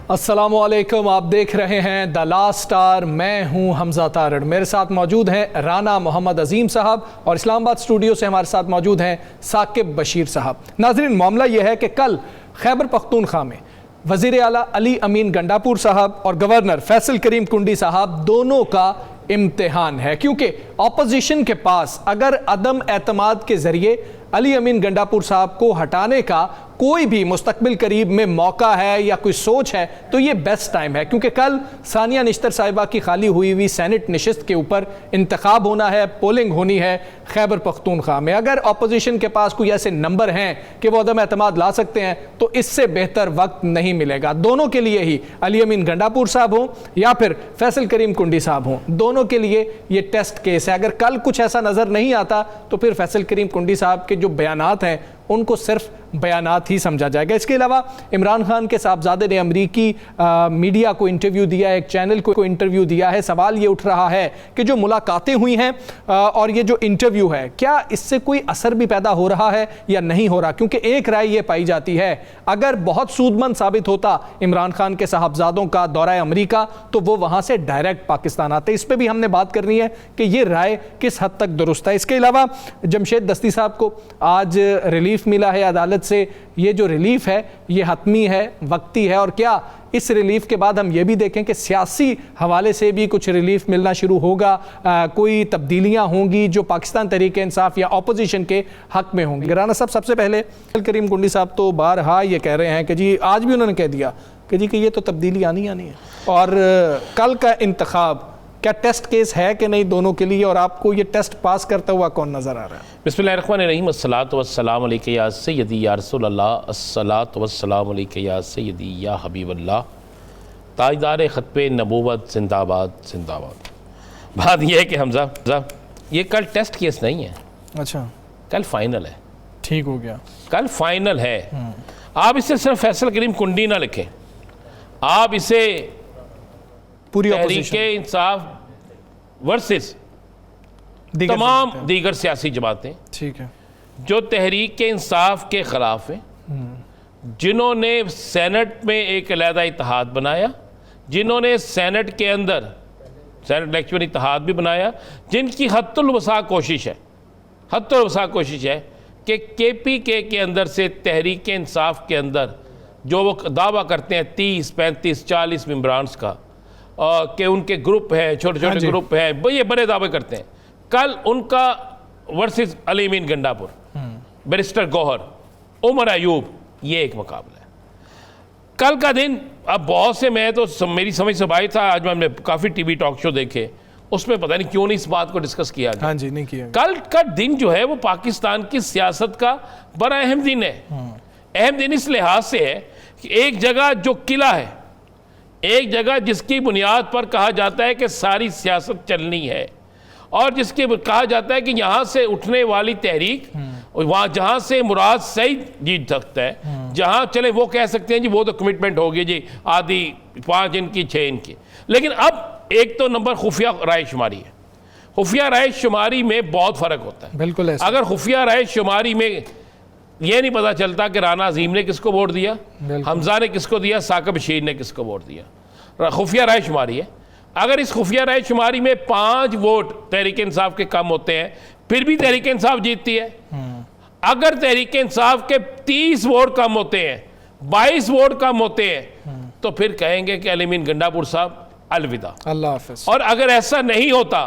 अस्सलामुअलैकुम, आप देख रहे हैं द लास्ट स्टार। मैं हूं हमजा तारड़। मेरे साथ मौजूद हैं राना मोहम्मद अजीम साहब और इस्लामाबाद स्टूडियो से हमारे साथ मौजूद हैं साकिब बशीर साहब। नाज़रीन, मामला यह है कि कल खैबर पख्तूनख्वा में वज़ीर आला अली अमीन गंडापुर साहब और गवर्नर फैसल करीम कुंडी साहब दोनों का इम्तिहान है, क्योंकि ऑपोजिशन के पास अगर अदम एतमाद के ज़रिए अली अमीन गंडापुर साहब को हटाने का कोई भी मुस्तकबिल करीब में मौका है या कोई सोच है तो ये बेस्ट टाइम है, क्योंकि कल सानिया निश्तर साहिबा की खाली हुई सेनेट नशिस्त के ऊपर इंतखाब होना है, पोलिंग होनी है खैबर पख्तूनख्वा में। अगर ऑपोजिशन के पास कोई ऐसे नंबर हैं कि वो अदम एतमाद ला सकते हैं तो इससे बेहतर वक्त नहीं मिलेगा। दोनों के लिए ही, अली अमीन गंडापुर साहब हों या फिर फैसल करीम कुंडी साहब हों, दोनों के लिए ये टेस्ट केस है। अगर कल कुछ ऐसा नज़र नहीं आता तो फिर फैसल करीम कुंडी साहब के जो बयानात हैं उनको सिर्फ बयानात ही समझा जाएगा। इसके अलावा इमरान खान के साहबजादे ने अमरीकी मीडिया को इंटरव्यू दिया है, एक चैनल को इंटरव्यू दिया है। सवाल ये उठ रहा है कि जो मुलाकातें हुई हैं और ये जो इंटरव्यू है, क्या इससे कोई असर भी पैदा हो रहा है या नहीं हो रहा? क्योंकि एक राय ये पाई जाती है, अगर बहुत सूदमंद साबित होता इमरान खान के साहबजादों का दौरा अमरीका तो वो वहाँ से डायरेक्ट पाकिस्तान आते। इस पर भी हमने बात करनी है कि ये राय किस हद तक दुरुस्त है। इसके अलावा जमशेद दस्ती साहब को आज रिलीफ मिला है अदालत से। ये जो रिलीफ है ये हतमी है, वक्ती है, और क्या इस रिलीफ के बाद हम ये भी देखें कि सियासी हवाले से भी कुछ रिलीफ मिलना शुरू होगा, कोई तब्दीलियां होंगी जो पाकिस्तान तहरीक इंसाफ या ऑपोजिशन के हक में होंगी। राना साहब, सबसे पहले करीम कुंडी साहब तो बारहा ये कह रहे हैं कि जी, आज भी उन्होंने कह दिया कि जी कि ये तो तब्दीली आनी है, और कल का इंतखाब क्या टेस्ट केस है कि नहीं दोनों के लिए, और आपको ये टेस्ट पास करता हुआ कौन नज़र आ रहा है? बिस्मिल्लाहिर्रहमानिर्रहीम, अस्सलातु वस्सलाम अलैका या सय्यदी या रसूलल्लाह, अस्सलातु वस्सलाम अलैका या सय्यदी या हबीबल्लाह, ताजदार ख़त्मे नबूवत जिंदाबाद जिंदाबाद। बात यह है कि हमजा, ये कल टेस्ट केस नहीं है। अच्छा, कल फाइनल है। ठीक हो गया, कल फाइनल है। आप इसे सिर्फ फैसल करीम कुंडी ना लिखें, आप इसे पूरी तहरीके इंसाफ वर्सेस तमाम दीगर सियासी जमातें, ठीक है, जो तहरीक इंसाफ के खिलाफ हैं, जिन्होंने सेनेट में एक अलहदा इत्तेहाद बनाया, जिन्होंने सेनेट के अंदर सेनेट इलेक्शन इत्तेहाद भी बनाया, जिनकी हद्दुल वसा कोशिश है कि KPK के अंदर से तहरीक इंसाफ के अंदर जो वो दावा करते हैं 30, 35, 40 मेंबरान्स का, कि उनके ग्रुप है, छोटे छोटे ग्रुप है, ये बड़े दावे करते हैं। कल उनका वर्सेस अली अमीन गंडापुर, बैरिस्टर गौहर, उमर अयूब, ये एक मुकाबला है। कल का दिन, अब बहुत से, मैं तो मेरी समझ से बाहर था, आज मैंने काफ़ी TV टॉक शो देखे, उसमें पता नहीं क्यों नहीं इस बात को डिस्कस किया गया। हाँ जी, नहीं किया। कल का दिन जो है वो पाकिस्तान की सियासत का बड़ा अहम दिन है। अहम दिन इस लिहाज से है कि एक जगह जो किला है, एक जगह जिसकी बुनियाद पर कहा जाता है कि सारी सियासत चलनी है, और जिसके कहा जाता है कि यहाँ से उठने वाली तहरीक, वहाँ जहाँ से मुराद सही जीत सकता है, जहाँ चले वो कह सकते हैं जी वो तो कमिटमेंट होगी जी, आधी 5 इनकी 6 इनकी। लेकिन अब एक तो नंबर खुफिया राय शुमारी है। खुफिया राय शुमारी में बहुत फ़र्क होता है। बिल्कुल ऐसा। अगर खुफिया राय शुमारी में ये नहीं पता चलता कि राना अजीम ने किसको वोट दिया, हमजा ने किसको दिया, साकिब बशीर ने किसको वोट दिया, खुफिया राय शुमारी है। अगर इस खुफिया राय शुमारी में 5 वोट तहरीक इंसाफ के कम होते हैं, फिर भी तहरीक इंसाफ जीतती है। अगर तहरीक इंसाफ के 30 वोट कम होते हैं, 22 वोट कम होते हैं, तो फिर कहेंगे कि अली अमीन गंडापुर साहब अलविदा, अल्लाह हाफ़िज़। और अगर ऐसा नहीं होता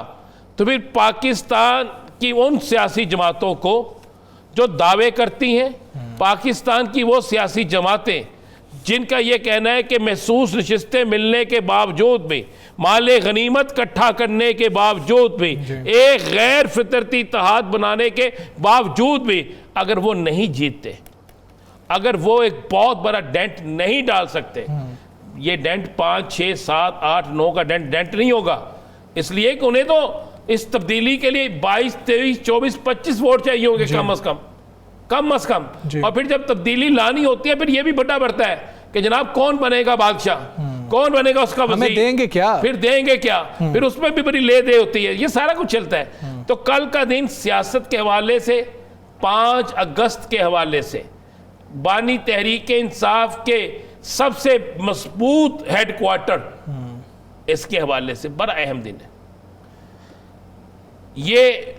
तो फिर पाकिस्तान की उन सियासी जमातों को जो दावे करती हैं, पाकिस्तान की वो सियासी जमातें जिनका ये कहना है कि महसूस नशिस्तें मिलने के बावजूद भी, माले गनीमत इकट्ठा करने के बावजूद भी, एक गैर फितरती इत्तेहाद बनाने के बावजूद भी, अगर वो नहीं जीतते, अगर वो एक बहुत बड़ा डेंट नहीं डाल सकते, ये डेंट 5, 6, 7, 8, 9 का डेंट नहीं होगा, इसलिए कि उन्हें तो इस तब्दीली के लिए 22, 23, 24, 25 वोट चाहिए होंगे कम अज कम। और फिर जब तब्दीली लानी होती है, फिर ये भी बड़ा बढ़ता है कि जनाब कौन बनेगा बादशाह, कौन बनेगा उसका वज़ीर, हमें देंगे क्या, फिर देंगे क्या, फिर उसमें भी बड़ी ले दे होती है, ये सारा कुछ चलता है। तो कल का दिन सियासत के हवाले से, 5 अगस्त के हवाले से, बानी तहरीक इंसाफ के सबसे मजबूत हेडक्वार्टर इसके हवाले से बड़ा अहम दिन है। ये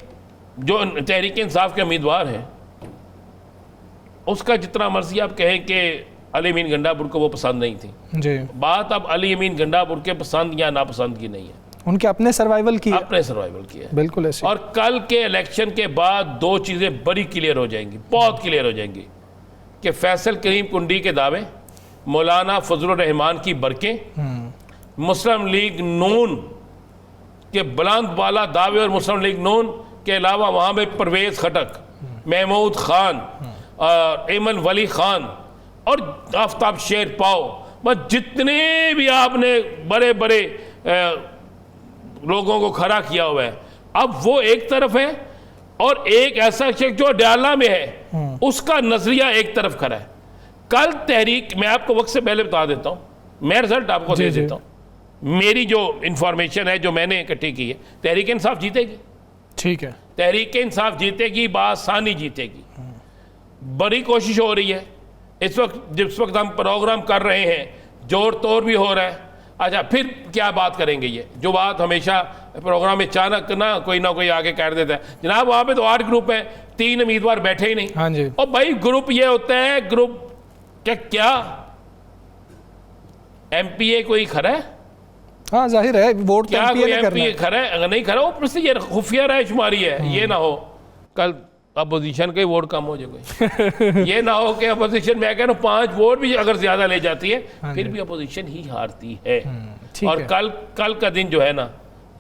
जो तहरीक इंसाफ के उम्मीदवार हैं, उसका जितना मर्जी आप कहें कि अली अमीन गंडापुर को वो पसंद नहीं थी जी, बात अब अली अमीन गंडापुर के पसंद या नापसंद की नहीं है, उनके अपने सर्वाइवल की है। अपने सर्वाइवल की है। बिल्कुल ऐसे। और कल के इलेक्शन के बाद दो चीज़ें बड़ी क्लियर हो जाएंगी, बहुत क्लियर हो जाएंगी, कि फैसल करीम कुंडी के दावे, मौलाना फजलुर रहमान की बरकें, मुस्लिम लीग नून के बुलंद बाला दावे और मुस्लिम लीग नून के अलावा वहाँ पे परवेज़ खटक, महमूद खान, एमन वली खान और आफ्ताब शेर पाओ, बस जितने भी आपने बड़े बड़े लोगों को खड़ा किया हुआ है, अब वो एक तरफ है और एक ऐसा शख्स जो अडयाला में है उसका नजरिया एक तरफ खड़ा है। कल तहरीक, मैं आपको वक्त से पहले बता देता हूँ, मैं रिजल्ट आपको दे देता हूँ, मेरी जो इंफॉर्मेशन है जो मैंने इकट्ठी की है, तहरीक इंसाफ जीतेगी। ठीक है, तहरीक इंसाफ जीतेगी, बासानी जीतेगी। बड़ी कोशिश हो रही है इस वक्त, जिस वक्त हम प्रोग्राम कर रहे हैं जोर तोड़ भी हो रहा है। अच्छा, फिर क्या बात करेंगे, ये जो बात हमेशा प्रोग्राम में अचानक ना कोई आगे कर देता है, जनाब वहाँ पे तो 8 ग्रुप है, 3 उम्मीदवार बैठे ही नहीं। हाँ जी। और भाई ग्रुप ये होता है, ग्रुप क्या एमपीए कोई खरा है? हाँ जाहिर है, वोट तो क्या एमपीए कोई ने करना एमपीए है। खरा है? अगर नहीं खरा, ऊपर से ये खुफिया राय शुमारी है, ये ना हो कल अपोजिशन के वोट कम हो जाए कोई ये ना हो कि अपोजिशन, मैं कह रहा हूँ 5 वोट भी अगर ज्यादा ले जाती है फिर भी अपोजिशन ही हारती है। और कल का दिन जो है ना,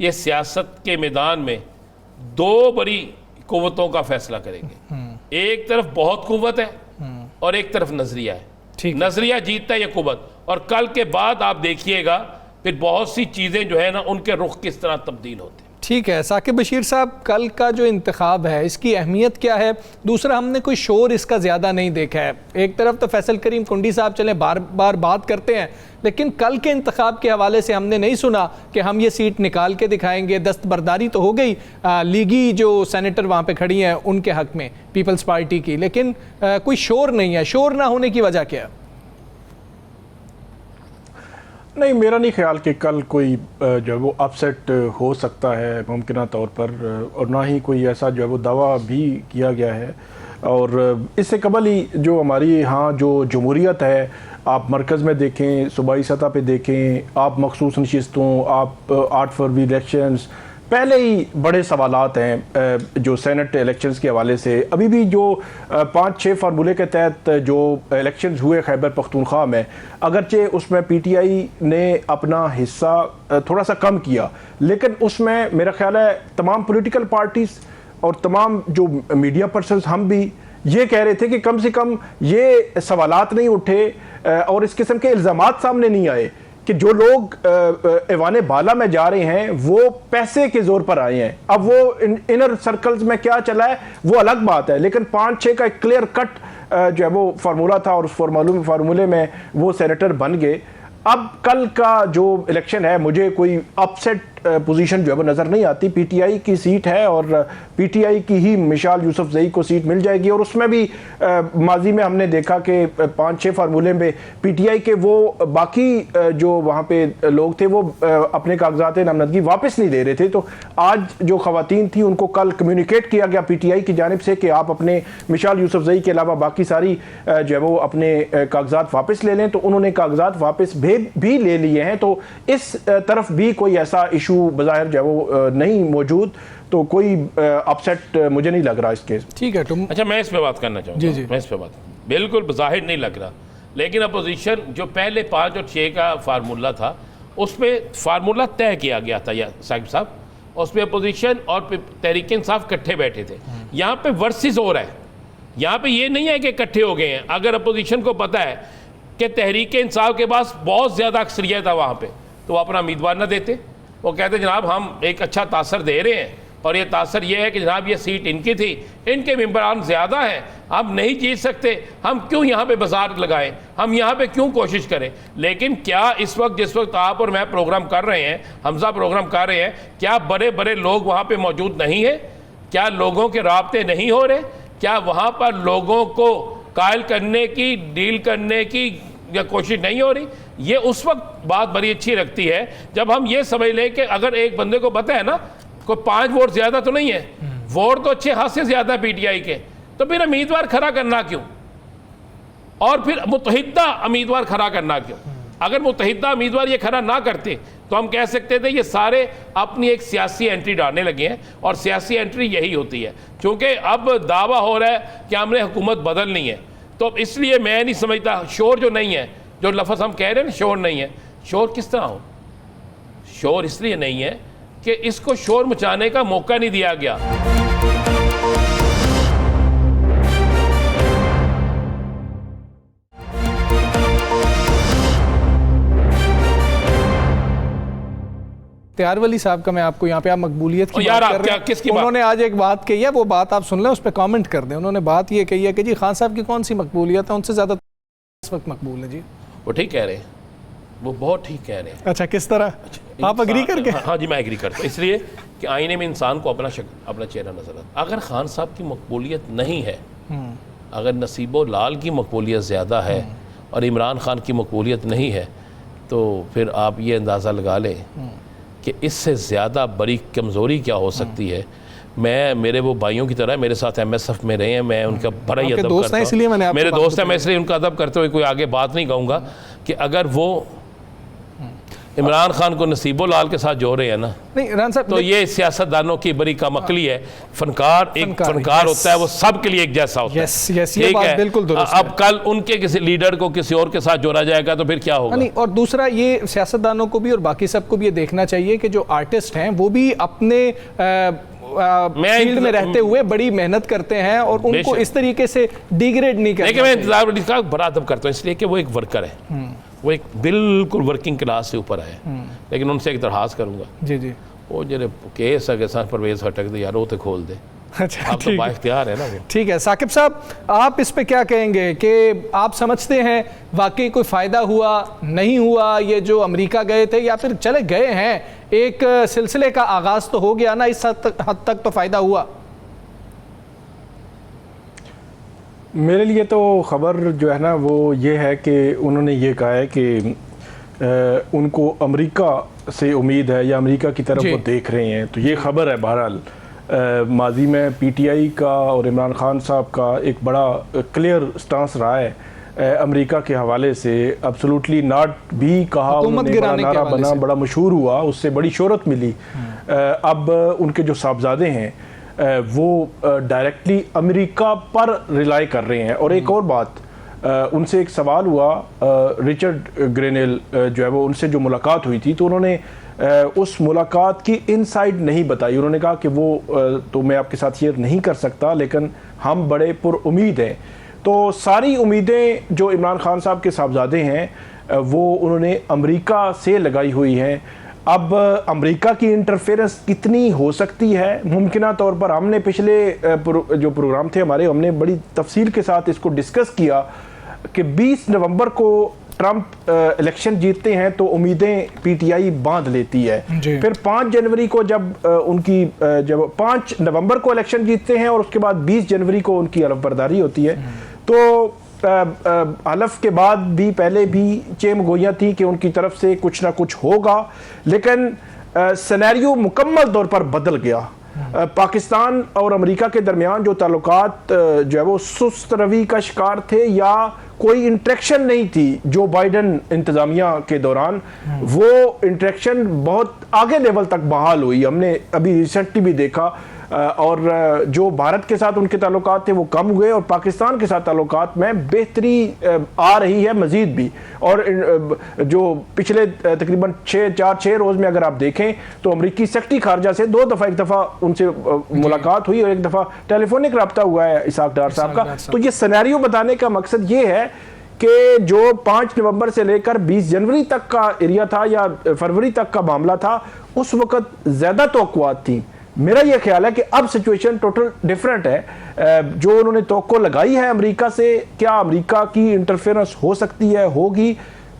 ये सियासत के मैदान में 2 बड़ी कुव्वतों का फैसला करेंगे। एक तरफ बहुत कुव्वत है और एक तरफ नजरिया है। नजरिया जीतता है ये कुव्वत, और कल के बाद आप देखिएगा फिर बहुत सी चीजें जो है ना, उनके रुख किस तरह तब्दील होते हैं। ठीक है साकिब बशीर साहब, कल का जो इंतखाब है इसकी अहमियत क्या है? दूसरा, हमने कोई शोर इसका ज़्यादा नहीं देखा है। एक तरफ तो फैसल करीम कुंडी साहब चले बार बार बात करते हैं, लेकिन कल के इंतखाब के हवाले से हमने नहीं सुना कि हम ये सीट निकाल के दिखाएंगे। दस्तबरदारी तो हो गई लीगी जो सेनेटर वहाँ पे खड़ी हैं उनके हक में, पीपल्स पार्टी की, लेकिन कोई शोर नहीं है। शोर ना होने की वजह क्या है? नहीं, मेरा नहीं ख्याल कि कल कोई जो है वो अपसेट हो सकता है मुमकिन तौर पर, और ना ही कोई ऐसा जो है वो दावा भी किया गया है। और इससे कबल ही जो हमारी यहाँ जो जमहूरियत है, आप मरकज़ में देखें, सूबाई सतह पे देखें, आप मखसूस नशिस्तों, आप 8 फरवरी इलेक्शंस, पहले ही बड़े सवालात हैं जो सेनेट इलेक्शंस के हवाले से। अभी भी जो 5-6 फार्मूले के तहत जो इलेक्शंस हुए खैबर पख्तूनख्वा में, अगरचे उसमें पीटीआई ने अपना हिस्सा थोड़ा सा कम किया, लेकिन उसमें मेरा ख्याल है तमाम पॉलिटिकल पार्टीज़ और तमाम जो मीडिया पर्सन्स, हम भी ये कह रहे थे कि कम से कम ये सवालात नहीं उठे और इस किस्म के इल्ज़ामात सामने नहीं आए कि जो लोग ऐवाने बाला में जा रहे हैं वो पैसे के जोर पर आए हैं। अब वो इनर सर्कल्स में क्या चला है वो अलग बात है, लेकिन 5-6 का एक क्लियर कट जो है वो फार्मूला था और उस फार्मूले में वो सेनेटर बन गए। अब कल का जो इलेक्शन है, मुझे कोई अपसेट पोजीशन जो है वो नज़र नहीं आती। पीटीआई की सीट है और पीटीआई की ही मिसाल यूसुफजई को सीट मिल जाएगी। और उसमें भी माजी में हमने देखा कि 5-6 फार्मूले में पीटीआई के वो बाकी जो वहाँ पे लोग थे वो अपने कागजात नामजदगी वापस नहीं दे रहे थे। तो आज जो खवातीन थी उनको कल कम्युनिकेट किया गया पीटीआई की जानिब से कि आप अपने मिसाल यूसुफजई के अलावा बाकी सारी जो है वो अपने कागजात वापस ले लें। तो उन्होंने कागजात वापस भी ले लिए हैं। तो इस तरफ भी कोई ऐसा इशू बज़ाहिर जो है वो नहीं मौजूद, तो कोई अपसेट मुझे नहीं लग रहा इस केस। ठीक है, तुम अच्छा, मैं इस पे बात करना चाहूँगा। जी। मैं इस पे बात बिल्कुल बज़ाहिर नहीं लग रहा, लेकिन अपोजिशन जो पहले 5 और 6 का फार्मूला था उस पर फार्मूला तय किया गया था या साहब, उस पर अपोजिशन और तहरीक इंसाफ इकट्ठे बैठे थे। यहाँ पे वर्सेस हो रहा है, यहाँ पे ये नहीं है कि इकट्ठे हो गए हैं। अगर अपोजिशन को पता है कि तहरीक इंसाफ के पास बहुत ज़्यादा अक्सरियत है वहाँ पे, तो वो अपना उम्मीदवार न देते। वो कहते जनाब हम एक अच्छा तासर दे रहे हैं और ये तासर ये है कि जनाब ये सीट इनकी थी, इनके मेंबरान ज़्यादा हैं, हम नहीं जीत सकते, हम क्यों यहाँ पे बाजार लगाएं, हम यहाँ पे क्यों कोशिश करें। लेकिन क्या इस वक्त जिस वक्त आप और मैं प्रोग्राम कर रहे हैं, हमजा प्रोग्राम कर रहे हैं, क्या बड़े बड़े लोग वहाँ पर मौजूद नहीं हैं? क्या लोगों के राब्ते नहीं हो रहे? क्या वहाँ पर लोगों को कायल करने की, डील करने की या कोशिश नहीं हो रही। ये उस वक्त बात बड़ी अच्छी लगती है जब हम ये समझ लें कि अगर एक बंदे को पता है ना कोई 5 वोट ज़्यादा तो नहीं है, वोट तो अच्छे खासे ज़्यादा पीटीआई के, तो फिर उम्मीदवार खड़ा करना क्यों, और फिर मुतहिदा उम्मीदवार खड़ा करना क्यों। अगर मुतहिदा उम्मीदवार ये खड़ा ना करते तो हम कह सकते थे ये सारे अपनी एक सियासी एंट्री डालने लगे हैं, और सियासी एंट्री यही होती है। क्योंकि अब दावा हो रहा है कि हमने हुकूमत बदलनी है, तो इसलिए मैं नहीं समझता शोर जो नहीं है, जो लफ्ज़ हम कह रहे हैं शोर नहीं है, शोर किस तरह हो, शोर इसलिए नहीं है कि इसको शोर मचाने का मौका नहीं दिया गया। त्यार वली साहब का मैं आपको यहाँ पे आप मकबूलियत की बात कर रहे हैं, किसकी उन्होंने आज एक बात कही है, वो बात आप सुन लें, उस पर कमेंट कर दें। उन्होंने बात ये कही है कि जी खान साहब की कौन सी मकबूलियत है, उनसे ज़्यादा इस वक्त मकबूल है। जी वो ठीक कह रहे हैं, वो बहुत ठीक कह रहे हैं। अच्छा, किस तरह आप अग्री करके? हाँ जी, मैं एग्री करता हूँ, इसलिए कि आईने में इंसान को अपना अपना चेहरा नजर आता। अगर खान साहब की मकबूलियत नहीं है, अगर नसीबो लाल की मकबूलियत ज़्यादा है और इमरान खान की मकबूलियत नहीं है, तो फिर आप ये अंदाज़ा लगा लें कि इससे ज़्यादा बड़ी कमज़ोरी क्या हो सकती है। मैं मेरे वो भाइयों की तरह मेरे साथ MSF में रहे हैं, मैं उनका बड़ा ही अदब करता हूँ, मेरे दोस्त हैं, मैं इसलिए उनका अदब करते हुए कोई आगे बात नहीं कहूँगा कि अगर वो इमरान खान को नसीबो लाल के साथ जोड़ रहे हैं ना, नहीं रान साहब, तो ये सियासतदानों की बड़ी कमअक्ली है। फनकार एक फनकार होता है, वो सब के लिए एक जैसा होता है। ये बात बिल्कुल दुरुस्त है। अब कल उनके किसी लीडर को किसी और के साथ जोड़ा जाएगा तो फिर क्या होगा। नहीं, और दूसरा ये सियासतदानों को भी और बाकी सबको भी ये देखना चाहिए कि जो आर्टिस्ट हैं वो भी अपने फील्ड में रहते हुए बड़ी मेहनत करते हैं, और उनको इस तरीके से डिग्रेड नहीं करना। मैं इंतजार का बड़ा अदब करता हूँ, इसलिए कि वो एक वर्कर है, वो एक बिल्कुल वर्किंग क्लास से ऊपर आए। लेकिन उनसे एक दरखास्त करूंगा, जी जी, वो जो केस है सर परवेज हटक दे यार, वो तो खोल दे। अच्छा, आप तो बाइख्तियार है ना वो। ठीक है साकिब साहब, आप इस पे क्या कहेंगे कि आप समझते हैं वाकई कोई फ़ायदा हुआ नहीं हुआ ये जो अमेरिका गए थे, या फिर चले गए हैं, एक सिलसिले का आगाज़ तो हो गया ना, इस हद तक तो फ़ायदा हुआ? मेरे लिए तो ख़बर जो है ना वो ये है कि उन्होंने ये कहा है कि उनको अमेरिका से उम्मीद है या अमेरिका की तरफ वो देख रहे हैं, तो ये ख़बर है। बहरहाल माजी में पीटीआई का और इमरान खान साहब का एक बड़ा क्लियर स्टांस रहा है अमेरिका के हवाले से। एब्सोल्युटली नॉट भी कहा उन्होंने, बड़ा नारा बना, बड़ा मशहूर हुआ, उससे बड़ी शोहरत मिली। अब उनके जो साहबजादे हैं वो डायरेक्टली अमेरिका पर रिलाई कर रहे हैं। और एक और बात, उनसे एक सवाल हुआ, रिचर्ड ग्रेनेल जो है वो, उनसे जो मुलाकात हुई थी, तो उन्होंने उस मुलाकात की इनसाइड नहीं बताई। उन्होंने कहा कि वो तो मैं आपके साथ शेयर नहीं कर सकता, लेकिन हम बड़े पुरुम्मीद हैं। तो सारी उम्मीदें जो इमरान खान साहब के साहबजादे हैं वो उन्होंने अमेरिका से लगाई हुई हैं। अब अमेरिका की इंटरफेरेंस कितनी हो सकती है, मुमकिना तौर पर हमने पिछले जो प्रोग्राम थे हमारे, हमने बड़ी तफसील के साथ इसको डिस्कस किया कि 20 नवंबर को ट्रंप इलेक्शन जीतते हैं तो उम्मीदें पीटीआई बांध लेती है। फिर 5 जनवरी को जब जब 5 नवंबर को इलेक्शन जीतते हैं और उसके बाद 20 जनवरी को उनकी हलफबरदारी होती है, तो हलफ के बाद भी पहले भी चेमगोइयाँ थी कि उनकी तरफ से कुछ ना कुछ होगा, लेकिन सिनेरियो मुकम्मल तौर पर बदल गया। पाकिस्तान और अमेरिका के दरमियान जो ताल्लुकात जो है वो सुस्त रवि का शिकार थे, या कोई इंटरेक्शन नहीं थी जो बाइडन इंतज़ामिया के दौरान, वो इंटरेक्शन बहुत आगे लेवल तक बहाल हुई। हमने अभी रिसेंटली भी देखा, और जो भारत के साथ उनके ताल्लुकात थे वो कम हुए, और पाकिस्तान के साथ ताल्लुकात में बेहतरी आ रही है मज़ीद भी। और जो पिछले तकरीबन 6 रोज़ में अगर आप देखें तो अमरीकी सेक्रेटरी खारजा से 2 दफ़ा, एक दफ़ा उनसे मुलाकात हुई और एक दफ़ा टेलीफोनिक रब्ता हुआ है इसाक डार साहब का। तो ये सिनेरियो बताने का मकसद ये है कि जो 5 नवंबर से लेकर 20 जनवरी तक का एरिया था या फरवरी तक का मामला था, उस वक़्त ज़्यादा तवक्कुआत थी। मेरा यह ख्याल है कि अब सिचुएशन टोटल डिफरेंट है। जो उन्होंने तवक्को लगाई है अमेरिका से, क्या अमेरिका की इंटरफेरेंस हो सकती है, होगी?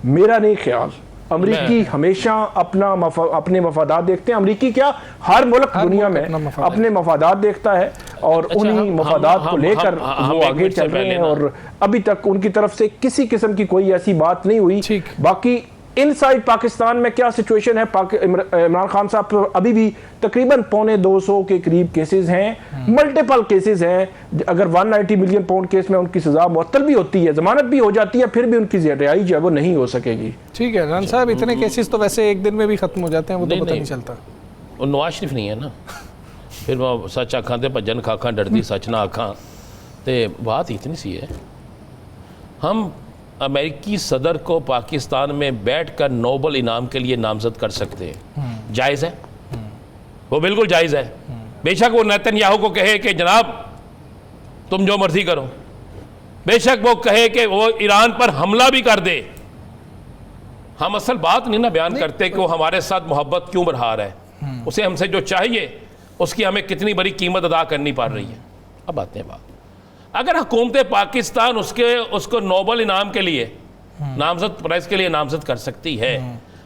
मेरा नहीं ख्याल। अमरीकी हमेशा अपने मफादात देखते हैं। अमरीकी क्या, हर मुल्क दुनिया में अपने मफादात देखता है और उन्हीं मफादात को लेकर वो आगे चल रहे हैं और अभी तक उनकी तरफ से किसी किस्म की कोई ऐसी बात नहीं हुई। बाकी इनसाइड पाकिस्तान में क्या सिचुएशन है, इमरान खान साहब पर अभी भी तकरीबन 250 के करीब केसेस हैं, मल्टीपल केसेस हैं। अगर 190 मिलियन पाउंड केस में उनकी सजा मुअत्तल भी होती है, जमानत भी हो जाती है, फिर भी उनकी रिहाई जो है वो नहीं हो सकेगी। ठीक है रान साहब, इतने केसेस तो वैसे एक दिन में भी खत्म हो जाते हैं, वो तो पता नहीं चलता। वो नवाज शरीफ नहीं है ना, फिर वो सच आखा ते भजन खाखा डरदी सच ना आखा। तो बात इतनी सी है, हम अमेरिकी सदर को पाकिस्तान में बैठकर नोबल इनाम के लिए नामजद कर सकते हैं, जायज़ है, वो बिल्कुल जायज़ है। बेशक वो नेतन्याहू को कहे कि जनाब तुम जो मर्जी करो, बेशक वो कहे कि वो ईरान पर हमला भी कर दे। हम असल बात नहीं ना बयान करते कि वो हमारे साथ मोहब्बत क्यों बढ़ा रहा है, उसे हमसे जो चाहिए उसकी हमें कितनी बड़ी कीमत अदा करनी पड़ रही है। अब आते हैं बात, अगर हुकूमत पाकिस्तान उसको नोबल इनाम के लिए नामजद, प्राइज के लिए नामजद कर सकती है,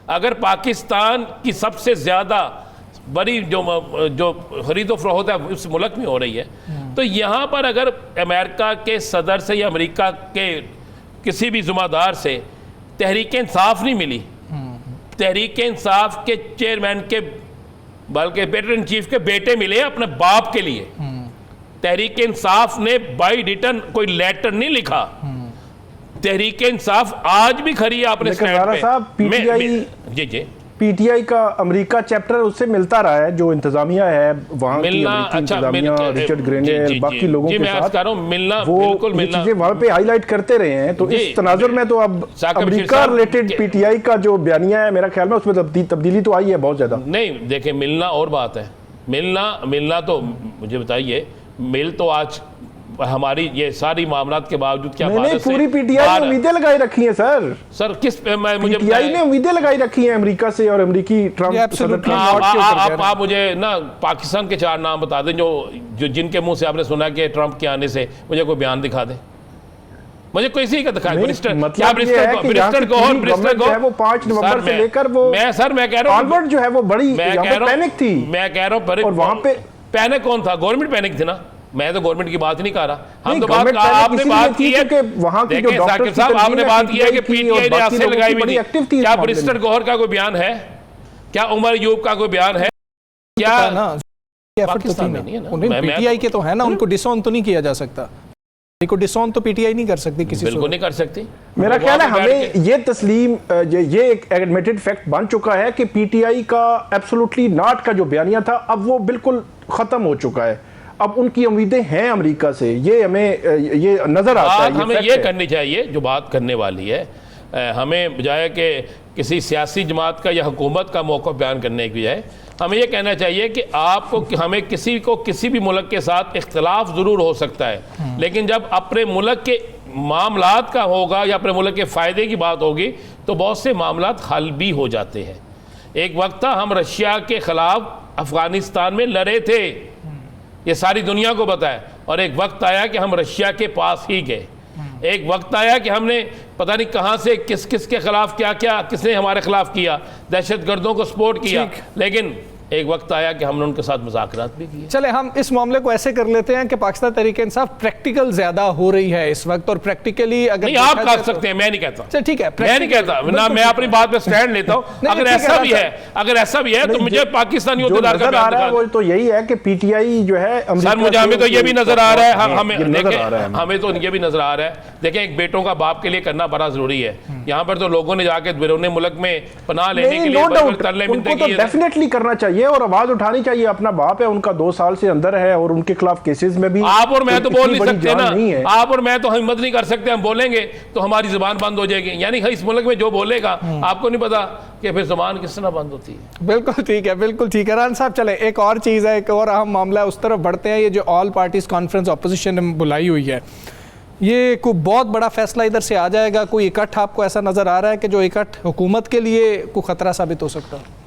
अगर पाकिस्तान की सबसे ज़्यादा बड़ी जो खरीदो फरोख्त है उस मुल्क में हो रही है, तो यहाँ पर अगर अमेरिका के सदर से या अमेरिका के किसी भी ज़िम्मेदार से तहरीक इंसाफ नहीं मिली, तहरीक इंसाफ के चेयरमैन के बल्कि एडिटर इन चीफ के बेटे मिले अपने बाप के लिए, तहरीक इंसाफ ने बाई रिटर्न कोई लेटर नहीं लिखा, तहरीक इंसाफ आज भी खड़ी है अपने स्टैंड पे। पीटीआई का अमेरिका चैप्टर उससे मिलता रहा है, जो इंतजामिया है वहाँ की इंतजामिया, रिचर्ड ग्रेनेल, बाकी लोगों के साथ मिलना, वो चीजें वहाँ पे हाईलाइट करते रहे हैं। तो इस तनाजुर में तो अब अमेरिका रिलेटेड पीटीआई का जो बयानिया है, मेरा ख्याल में उसमें तब्दीली तो आई है बहुत ज्यादा। नहीं देखिए, मिलना और बात है, मिलना तो मुझे बताइए, मिल तो आज हमारी ये सारी मामलात के बावजूद क्या नहीं, पूरी पीटीआई ने उम्मीदें लगाई रखी हैं सर किस मुझे पीटीआई ने उम्मीदें लगाई रखी हैं अमेरिका से और अमेरिकी ट्रंप। आप मुझे ना पाकिस्तान के 4 नाम बता दें जो जिनके मुंह से आपने सुना कि ट्रंप के आने से मुझे कोई बयान दिखा दे, मुझे कोई इसी का दिखाए। ब्रिस्टर गौर वो 5 नवंबर से लेकर वो मैं कह रहा हूँ जो है वो बड़ी पैनिक थी। मैं कह रहा हूँ, और वहां पे पैनिक कौन था? गवर्नमेंट पैनिक थी ना, मैं तो गवर्नमेंट की बात नहीं कर रहा। हम तो बात, आपने बात की है, देखिए साकिब साहब, आपने बात की है कि पीटीआई ने आसे लगाई हुई थी। क्या ब्रिस्टर गौहर का कोई बयान है? क्या उमर यूब का कोई बयान है? क्या पाकिस्तान में नहीं है ना, पीटीआई के तो है ना, उनको डिसऑन तो नहीं किया जा सकता, को डिसऑन तो पीटीआई नहीं कर सकती, किसी बिल्कुल नहीं कर सकती। मेरा ख्याल है हमें ये तस्लीम, ये एक एडमिटेड फैक्ट बन चुका है कि पीटीआई का एब्सोल्युटली नॉट का जो बयानिया था अब वो बिल्कुल खत्म हो चुका है। अब उनकी उम्मीदें हैं अमेरिका से, ये हमें ये नजर आता है। हमें ये करनी चाहिए जो बात करने वाली है, हमें बजाय कि किसी सियासी जमात का या हुकूमत का मौक़िफ़ बयान करने की बजाय हमें ये कहना चाहिए कि हमें किसी भी मुल्क के साथ इख्तलाफ ज़रूर हो सकता है, लेकिन जब अपने मुल्क के मामलात का होगा या अपने मुल्क के फ़ायदे की बात होगी तो बहुत से मामलात हल भी हो जाते हैं। एक वक्त था हम रशिया के ख़िलाफ़ अफ़गानिस्तान में लड़े थे, ये सारी दुनिया को पता है, और एक वक्त आया कि हम रशिया के पास ही गए। एक वक्त आया कि हमने पता नहीं कहाँ से किस किस के खिलाफ क्या क्या किसने हमारे खिलाफ किया, दहशतगर्दों को सपोर्ट किया, लेकिन एक वक्त आया कि हमने उनके साथ मुज़ाकरात भी किए। चले हम इस मामले को ऐसे कर लेते हैं कि पाकिस्तान तहरीक इंसाफ प्रैक्टिकल ज्यादा हो रही है इस वक्त, और प्रैक्टिकली अगर नहीं आप कह सकते हैं, मैं नहीं कहता। ठीक है, मैं नहीं कहता ना, मैं अपनी बात पे स्टैंड लेता हूं। अगर ऐसा भी है तो मुझे पाकिस्तानी होतेदार का बयान दिखा। वो तो यही है कि पीटीआई जो है सर, मुझे हमें तो ये भी नजर आ रहा है, हमें तो ये भी नजर आ रहा है। देखें, एक बेटों का बाप के लिए करना बड़ा जरूरी है। यहाँ पर तो लोगों ने जाके बैरून मुल्क में पनाह लेने के लिए तरले मिलते हैं, डेफिनेटली करना चाहिए और आवाज उठानी चाहिए। अपना बाप है, उनका 2 साल से अंदर है और उनके खिलाफ केसेस में भी आप और मैं तो बोल नहीं सकते ना, आप और मैं तो हिम्मत नहीं कर सकते। हम बोलेंगे तो हमारी जुबान बंद हो जाएगी, यानी इस मुल्क में जो बोलेगा आपको नहीं पता कि फिर जुबान किस तरह बंद होती है। बिल्कुल ठीक है, बिल्कुल ठीक है। रान साहब चले, एक और चीज़ है, एक और अहम मामला है, उस तरफ बढ़ते हैं। ये जो ऑल पार्टीज कॉन्फ्रेंस अपोजिशन ने बुलाई हुई है, ये कोई बहुत बड़ा फैसला इधर से आ जाएगा? कोई इकट्ठ आपको ऐसा नज़र आ रहा है कि जो इकट्ठ हुकूमत के लिए कोई ख़तरा साबित हो सकता है?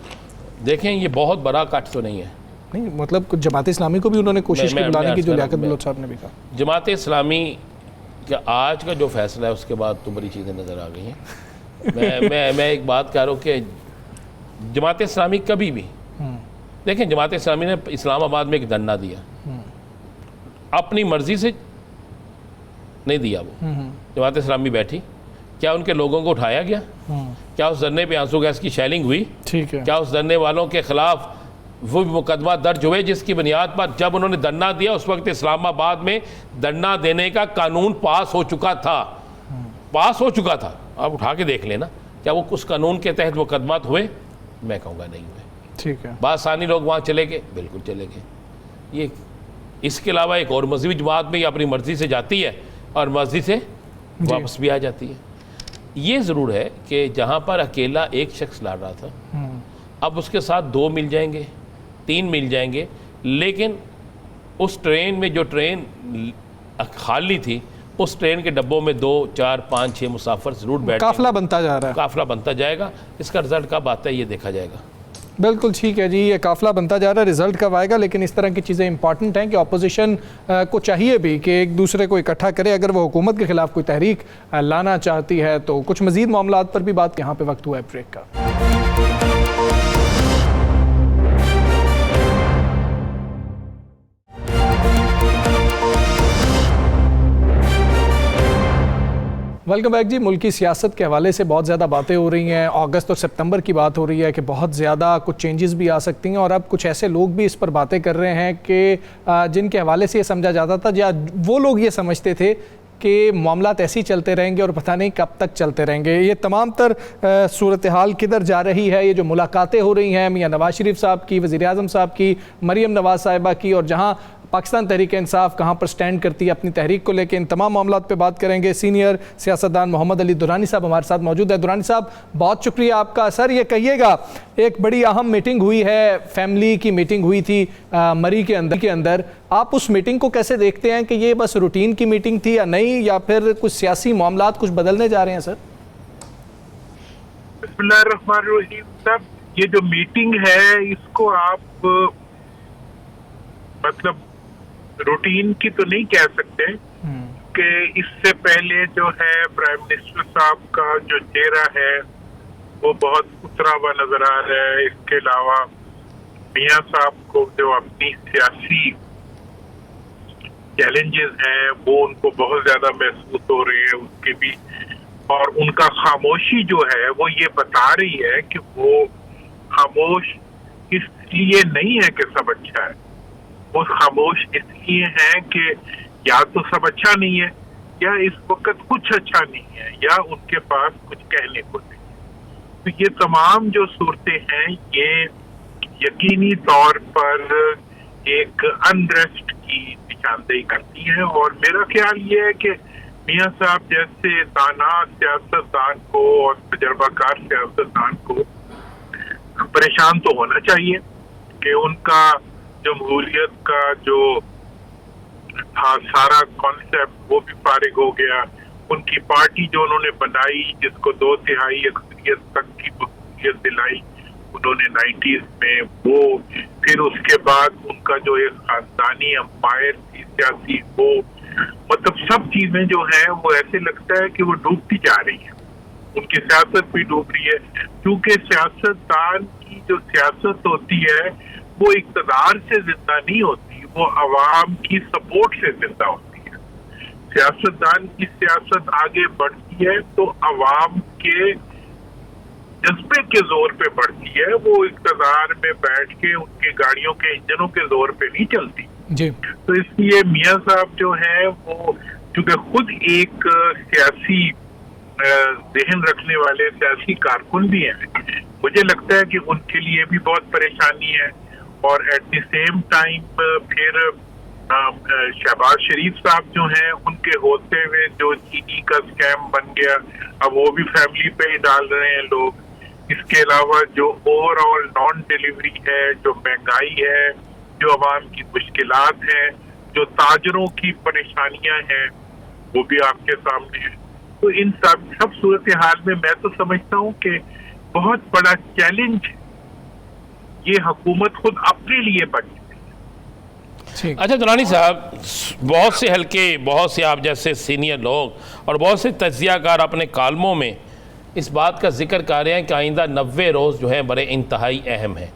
देखें, ये बहुत बड़ा इकट्ठ तो नहीं है। नहीं, मतलब कुछ जमात इस्लामी को भी उन्होंने कोशिश की बुलाने की, जो लियाकत बलोच साहब ने भी कहा। जमात इस्लामी का आज का जो फैसला है उसके बाद तो बड़ी चीज़ें नज़र आ गई हैं। मैं एक बात कह रहा हूँ कि जमात इस्लामी कभी भी देखें, जमात इस्लामी ने इस्लामाबाद में एक धरना दिया, अपनी मर्जी से नहीं दिया। वो जमात इस्लामी बैठी, क्या उनके लोगों को उठाया गया? क्या उस धरने पे आंसू गैस की शेलिंग हुई? ठीक है। क्या उस धरने वालों के खिलाफ वो मुकदमा दर्ज हुए जिसकी बुनियाद पर जब उन्होंने धरना दिया उस वक्त इस्लामाबाद में धरना देने का कानून पास हो चुका था, पास हो चुका था। आप उठा के देख लेना, क्या वो उस कानून के तहत मुकदमा हुए? मैं कहूँगा नहीं हुए। ठीक है। बासानी लोग वहाँ चले गए, बिल्कुल चले गए। ये इसके अलावा एक और मजहबी जमात में ये अपनी मर्जी से जाती है और मर्जी से वापस भी आ जाती है। ये ज़रूर है कि जहाँ पर अकेला एक शख्स लड़ रहा था, अब उसके साथ 2 मिल जाएंगे, 3 मिल जाएंगे, लेकिन उस ट्रेन में जो ट्रेन खाली थी उस ट्रेन के डब्बों में 2, 4, 5, 6 मुसाफिर ज़रूर बैठ, काफिला बनता जा रहा है। काफिला बनता जाएगा। इसका रिजल्ट कब आता है ये देखा जाएगा। बिल्कुल ठीक है जी, ये काफिला बनता जा रहा है, रिजल्ट कब आएगा? लेकिन इस तरह की चीज़ें इंपॉर्टेंट हैं कि ऑपोजिशन को चाहिए भी कि एक दूसरे को इकट्ठा करे। अगर वो हुकूमत के खिलाफ कोई तहरीक लाना चाहती है तो कुछ मजीद मामलात पर भी बात, यहाँ पे वक्त हुआ है ब्रेक का। वेलकम बैक जी। मुल्की सियासत के हवाले से बहुत ज़्यादा बातें हो रही हैं। अगस्त और सितंबर की बात हो रही है कि बहुत ज़्यादा कुछ चेंजेस भी आ सकती हैं, और अब कुछ ऐसे लोग भी इस पर बातें कर रहे हैं कि जिनके हवाले से ये समझा जाता था, या वो लोग ये समझते थे कि मामलात ऐसे ही चलते रहेंगे और पता नहीं कब तक चलते रहेंगे। ये तमाम तर सूरत हाल किधर जा रही है? ये जो मुलाकातें हो रही हैं मियाँ नवाज शरीफ साहब की, वज़ीर आज़म साहब की, मरीम नवाज साहिबा की, और जहाँ पाकिस्तान तहरीक इंसाफ कहाँ पर स्टैंड करती है अपनी तहरीक को लेकर, इन तमाम मामलात पे बात करेंगे। सीनियर सियासतदान मोहम्मद अली दुरानी साहब हमारे साथ मौजूद है। दुरानी साहब, बहुत शुक्रिया आपका। सर, ये कहिएगा, एक बड़ी अहम मीटिंग हुई है, फैमिली की मीटिंग हुई थी मरी के अंदर। आप उस मीटिंग को कैसे देखते हैं कि ये बस रूटीन की मीटिंग थी या नहीं, या फिर कुछ सियासी मामलात कुछ बदलने जा रहे हैं? सर, बिस्मिल्लाहिर्रहमानिर्रहीम साहब, ये जो मीटिंग है इसको आप मतलब रूटीन की तो नहीं कह सकते कि इससे पहले जो है प्राइम मिनिस्टर साहब का जो चेहरा है वो बहुत उतरा हुआ नजर आ रहा है। इसके अलावा मियां साहब को जो अपनी सियासी चैलेंजेस हैं वो उनको बहुत ज्यादा महसूस हो रहे हैं उसके भी, और उनका खामोशी जो है वो ये बता रही है कि वो खामोश इसलिए नहीं है कि सब अच्छा है, वो खामोश इसलिए है कि या तो सब अच्छा नहीं है, या इस वक्त कुछ अच्छा नहीं है, या उनके पास कुछ कहने को नहीं है। तो ये तमाम जो सूरतें हैं ये यकीनी तौर पर एक अनरेस्ट की निशानदेही करती है। और मेरा ख्याल ये है कि मियां साहब जैसे दाना सियासतदान को और तजर्बाकार सियासतदान को परेशान तो होना चाहिए कि उनका जमहूरियत का जो था सारा कॉन्सेप्ट वो भी फारिग हो गया। उनकी पार्टी जो उन्होंने बनाई जिसको 2/3 अक्सरियत तक की मकबूलियत दिलाई उन्होंने 90s में, वो फिर उसके बाद उनका जो एक खानदानी अंपायर थी सियासी, वो मतलब सब चीजें जो है वो ऐसे लगता है कि वो डूबती जा रही है, उनकी सियासत भी डूब रही है। क्योंकि सियासतदान की जो सियासत होती है वो इक़्तिदार से जिंदा नहीं होती, वो अवाम की सपोर्ट से जिंदा होती है। सियासतदान की सियासत आगे बढ़ती है तो अवाम के जज्बे के जोर पे बढ़ती है, वो इक़्तिदार में बैठ के उनके गाड़ियों के इंजनों के जोर पे नहीं चलती जी। तो इसलिए मियां साहब जो है वो क्योंकि खुद एक सियासी जहन रखने वाले सियासी कारकुन भी हैं, मुझे लगता है कि उनके लिए भी बहुत परेशानी है। और एट द सेम टाइम फिर शहबाज शरीफ साहब जो हैं उनके होते हुए जो चीनी का स्कैम बन गया, अब वो भी फैमिली पे ही डाल रहे हैं लोग। इसके अलावा जो ओवरऑल नॉन डिलीवरी है, जो महंगाई है, जो अवाम की मुश्किलात हैं, जो ताजरों की परेशानियां हैं, वो भी आपके सामने है। तो इन सब सूरत हाल में मैं तो समझता हूँ कि बहुत बड़ा चैलेंज ये हुकूमत खुद अपने लिए बनी है। अच्छा दुरानी साहब, बहुत से हल्के, बहुत से आप जैसे सीनियर लोग और बहुत से तज्जियाकार अपने कालमों में इस बात का जिक्र कर रहे हैं कि आइंदा 90 रोज़ जो है बड़े इंतहाई अहम हैं।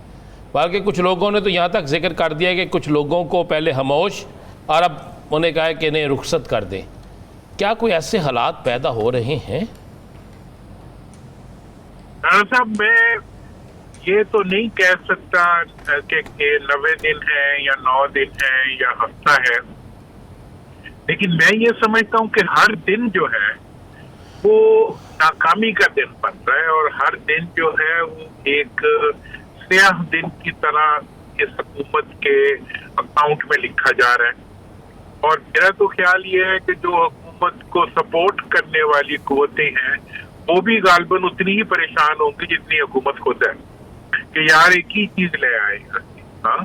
बल्कि कुछ लोगों ने तो यहाँ तक जिक्र कर दिया कि कुछ लोगों को पहले खामोश और अब उन्हें कहा है कि इन्हें रुखसत कर दें। क्या कोई ऐसे हालात पैदा हो रहे हैं? साहब, मैं ये तो नहीं कह सकता कि 90 दिन है या 9 दिन है या हफ्ता है, लेकिन मैं ये समझता हूँ कि हर दिन जो है वो नाकामी का दिन बन रहा है और हर दिन जो है वो एक स्याह दिन की तरह इस हुकूमत के अकाउंट में लिखा जा रहा है। और मेरा तो ख्याल ये है कि जो हुकूमत को सपोर्ट करने वाली कुव्वतें हैं वो भी गालबन उतनी ही परेशान होंगी जितनी हुकूमत खुद है कि यार एक ही चीज ले आएगा। हाँ,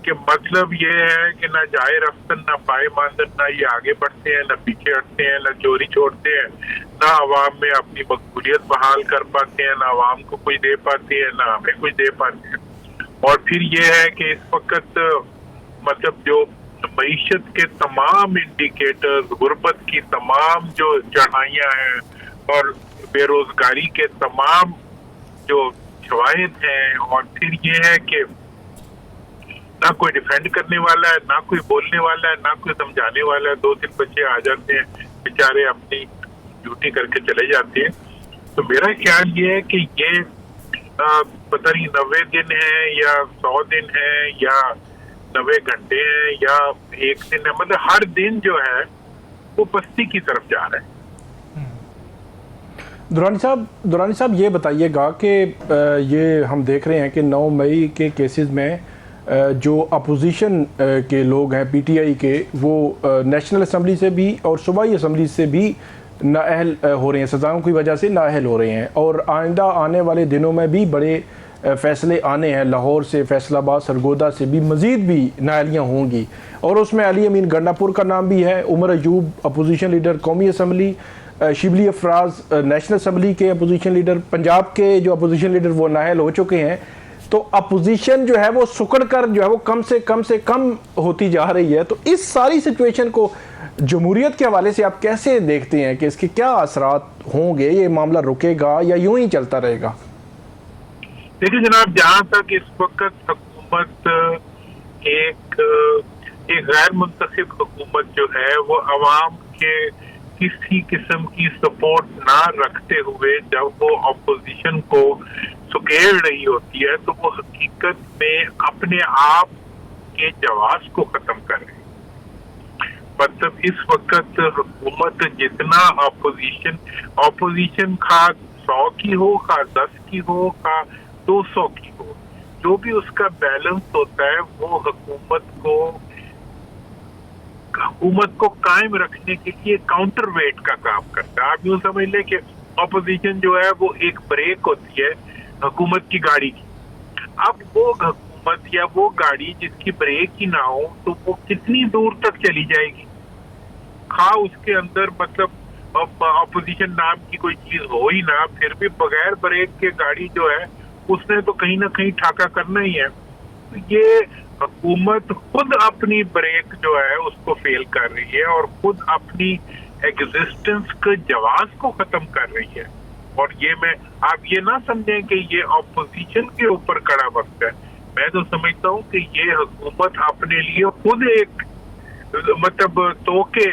कि मतलब ये है कि ना जाए रफ्तन ना पाए मानदन, ना ये आगे बढ़ते हैं ना पीछे हटते हैं, ना चोरी छोड़ते हैं, ना अवाम में अपनी मकबूलियत बहाल कर पाते हैं, ना अवाम को कुछ दे पाते हैं, ना हमें कुछ दे पाते हैं। और फिर ये है कि इस वक्त मतलब जो मईशत के तमाम इंडिकेटर्स, गुर्बत की तमाम जो चढ़ाइयाँ हैं और बेरोजगारी के तमाम जो शवाहिद हैं, और फिर ये है कि ना कोई डिफेंड करने वाला है, ना कोई बोलने वाला है, ना कोई समझाने वाला है। 2-3 बच्चे आ जाते हैं बेचारे, अपनी ड्यूटी करके चले जाते हैं। तो मेरा ख्याल ये है कि ये पता नहीं 90 दिन है या 100 दिन है या 90 घंटे हैं या 1 दिन है, मतलब हर दिन जो है वो पस्ती की तरफ जा रहा है। दुरानी साहब ये बताइएगा कि ये हम देख रहे हैं कि 9 मई के केसेस में जो अपोजिशन के लोग हैं पीटीआई के, वो नेशनल असम्बली से भी और सूबाई असम्बली से भी नाअहल हो रहे हैं, सज़ाओं की वजह से नाअहल हो रहे हैं। और आइंदा आने वाले दिनों में भी बड़े फ़ैसले आने हैं, लाहौर से, फैसलाबाद, सरगोदा से भी मज़ीद भी नाअहलियाँ होंगी। और उसमें अली अमीन गंडापुर का नाम भी है, उमर अयूब अपोजिशन लीडर कौमी assembly, Shibli Afraz national assembly के अपोजिशन लीडर, पंजाब के जो अपोजिशन लीडर वो नाअहल हो चुके हैं। तो अपोजिशन जो है वो सुकड़ कर जो है वो कम से कम होती जा रही है। तो इस सारी सिचुएशन को जमहूरियत के हवाले से आप कैसे देखते हैं कि इसके क्या असरात होंगे? ये मामला रुकेगा या यूं ही चलता रहेगा? देखिए जनाब, जहाँ तक इस वक्त हुकूमत एक गैर मुंतखब हुकूमत जो है वो अवाम के किसी किस्म की सपोर्ट ना रखते हुए जब वो अपोजिशन को सुकेड़ रही होती है तो वो हकीकत में अपने आप के जवाब को खत्म कर रही है। मतलब इस वक्त हुकूमत जितना अपोजिशन खा 100 की हो, खा 10 की हो, खा 200 की हो, जो भी उसका बैलेंस होता है वो हुकूमत को कायम रखने के लिए काउंटर वेट का काम करता है। आप यूँ समझ लें कि अपोजिशन जो है वो एक ब्रेक होती है हुकूमत की गाड़ी की। अब वो हुकूमत या वो गाड़ी जिसकी ब्रेक ही ना हो तो वो कितनी दूर तक चली जाएगी? खा उसके अंदर मतलब अपोजिशन नाम की कोई चीज हो ही ना, फिर भी बगैर ब्रेक के गाड़ी जो है उसने तो कहीं ना कहीं ठाका करना ही है। तो ये हुकूमत खुद अपनी ब्रेक जो है उसको फेल कर रही है और खुद अपनी एग्जिस्टेंस के जवाब को खत्म कर रही है। और ये आप ये ना समझें कि ये ऑपोजिशन के ऊपर खड़ा वक्त है। मैं तो समझता हूँ कि ये हुकूमत अपने लिए खुद एक मतलब तो के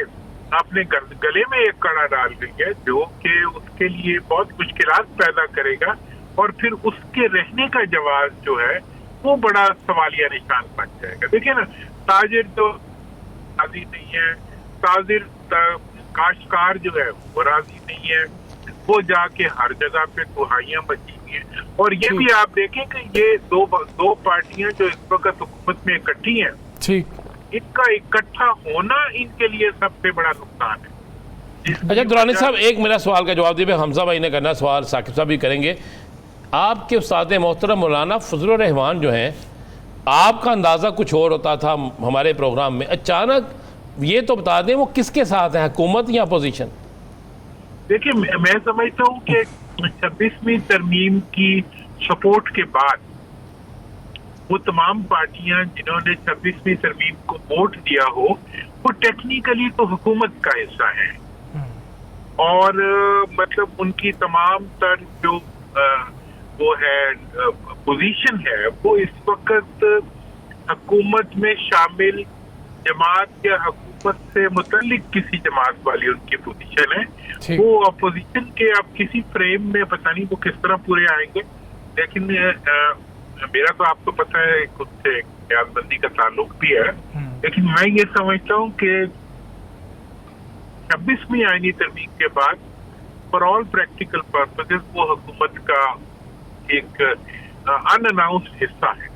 अपने गले में एक कड़ा डाल रही है जो कि उसके लिए बहुत मुश्किलात पैदा करेगा और फिर उसके रहने का जवाब जो है वो बड़ा सवालिया निशान बन जाएगा। देखिए ना, ताजिर तो राजी नहीं है, ताजिर काश्तकार जो है वो राजी नहीं है, वो जाके हर जगह पे दुहाइयां बची हुई हैं। और ये भी आप देखें कि ये दो पार्टियां जो इस वक्त हुकूमत में इकट्ठी हैं, ठीक, इनका इकट्ठा होना इनके लिए सबसे बड़ा नुकसान है। अच्छा दुरानी साहब, एक मेरा सवाल का जवाब दीजिए। हमजा भाई ने करना सवाल, साकिब साहब भी करेंगे। आपके उस्ताद मोहतरम मौलाना फजलुर रहमान जो हैं, आपका अंदाज़ा कुछ और होता था हमारे प्रोग्राम में, अचानक ये तो बता दें वो किसके साथ है, हुकूमत या अपोजिशन? देखिए मैं समझता हूँ कि 26वीं तरमीम की सपोर्ट के बाद वो तमाम पार्टियां जिन्होंने 26वीं तरमीम को वोट दिया हो वो टेक्निकली तो हुकूमत का हिस्सा है। और मतलब उनकी तमाम तर जो वो है पोजीशन है वो इस वक्त हुकूमत में शामिल जमात या हुकूमत से मुतल्लिक किसी जमात वाली उनकी पोजीशन है। वो अपोजिशन के अब किसी फ्रेम में पता नहीं वो किस तरह पूरे आएंगे, लेकिन मेरा तो आपको पता है उससे क़यादतबंदी का ताल्लुक भी है, लेकिन मैं ये समझता हूँ कि 26वीं आईनी तरमीम के बाद फॉर ऑल प्रैक्टिकल पर्पसेस वो हुकूमत का एक अनअनाउंस्ड हिस्सा है।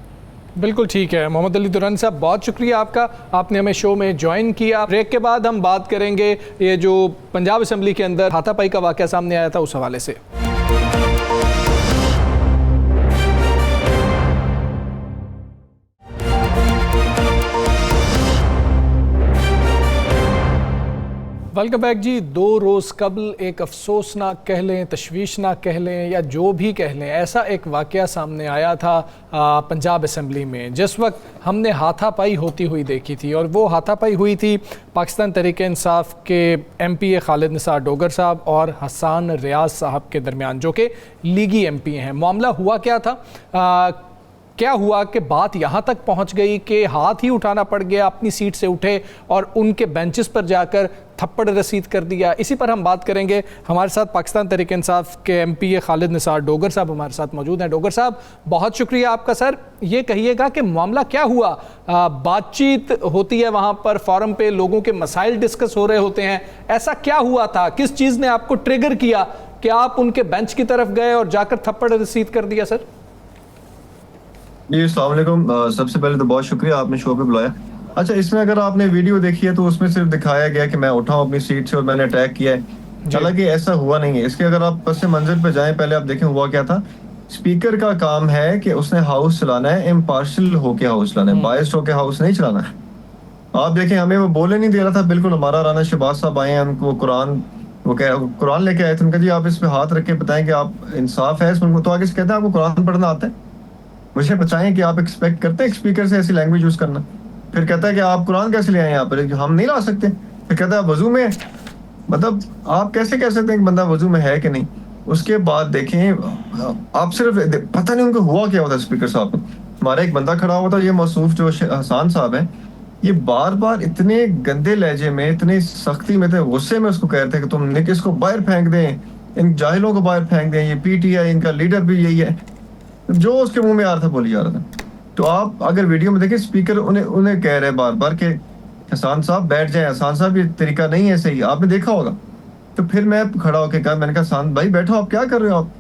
बिल्कुल ठीक है मोहम्मद अली दुरानी साहब, बहुत शुक्रिया आपका, आपने हमें शो में ज्वाइन किया। ब्रेक के बाद हम बात करेंगे ये जो पंजाब असम्बली के अंदर हाथापाई का वाक़या सामने आया था उस हवाले से। वेलकम बैक जी। 2 रोज़ कबल एक अफसोसनाक कह लें, तशवीशनाक कह लें या जो भी कह लें, ऐसा एक वाक़या सामने आया था पंजाब असम्बली में जिस वक्त हमने हाथापाई होती हुई देखी थी, और वो हाथापाई हुई थी पाकिस्तान तहरीक इंसाफ के MP खालिद निसार डोगर साहब और हसन रियाज साहब के दरमियान, जो कि लीगी MP हैं। मामला हुआ क्या था, क्या हुआ कि बात यहाँ तक पहुँच गई कि हाथ ही उठाना पड़ गया, अपनी सीट से उठे और उनके बेंचेस पर जाकर थप्पड़ रसीद कर दिया। इसी पर हम बात करेंगे। हमारे साथ पाकिस्तान तहरीक इंसाफ के MP खालिद निसार डोगर साहब हमारे साथ मौजूद हैं। डोगर साहब, बहुत शुक्रिया आपका। सर, ये कहिएगा कि मामला क्या हुआ? बातचीत होती है वहाँ पर, फोरम पे लोगों के मसाइल डिस्कस हो रहे होते हैं, ऐसा क्या हुआ था? किस चीज़ ने आपको ट्रिगर किया कि आप उनके बेंच की तरफ गए और जाकर थप्पड़ रसीद कर दिया? सर जी, अस्सलाम वालेकुम। सबसे पहले तो बहुत शुक्रिया, आपने शो पे बुलाया। अच्छा, इसमें अगर आपने वीडियो देखी है तो उसमें सिर्फ दिखाया गया कि मैं उठा हूँ अपनी सीट से और मैंने अटैक किया है, हालांकि ऐसा हुआ नहीं है। इसके अगर आप पस मंजर पे जाएं, पहले आप देखें हुआ क्या था। स्पीकर का काम है कि उसने हाउस चलाना है, इम्पार्शियल होके हाउस चलाना है, बायस्ड होके हाउस नहीं चलाना है। आप देखें, हमें वो बोले नहीं दे रहा था बिल्कुल। हमारा राना शहबाज साहब आए हैं, उनको कुरान लेके आए थे। उनका जी आप इस पे हाथ रख के बताएं कि आप इंसाफ है इसमें, तो आगे से कहते हैं आपको कुरान पढ़ना आता है, मुझे बताएं कि आप एक्सपेक्ट करते हैं स्पीकर से ऐसी लैंग्वेज यूज करना। फिर कहता है कि आप कुरान कैसे ले आए यहाँ पर, हम नहीं ला सकते। फिर कहता है वजू में, मतलब आप कैसे कह सकते हैं कि बंदा वजू में है कि नहीं। उसके बाद देखें, आप सिर्फ पता नहीं उनको हुआ क्या होता है स्पीकर साहब को। हमारा एक बंदा खड़ा हुआ था, ये मौसूफ जो हसन साहब है, ये बार बार इतने गंदे लहजे में, इतनी सख्ती में थे, गुस्से में उसको कह रहे थे कि तुम निक को बाहर फेंक दें, इन जाहिलों को बाहर फेंक दें, ये PTI इनका लीडर भी यही है, जो उसके मुंह में आ रहा था बोली जा रहा था। तो आप अगर वीडियो में देखें, स्पीकर उन्हें कह रहे बार बार कि हसन साहब बैठ जाएं, हसन साहब ये तरीका नहीं है सही, आपने देखा होगा। तो फिर मैं खड़ा होकर कहा, मैंने कहा हसन भाई बैठो, आप क्या कर रहे हो आप?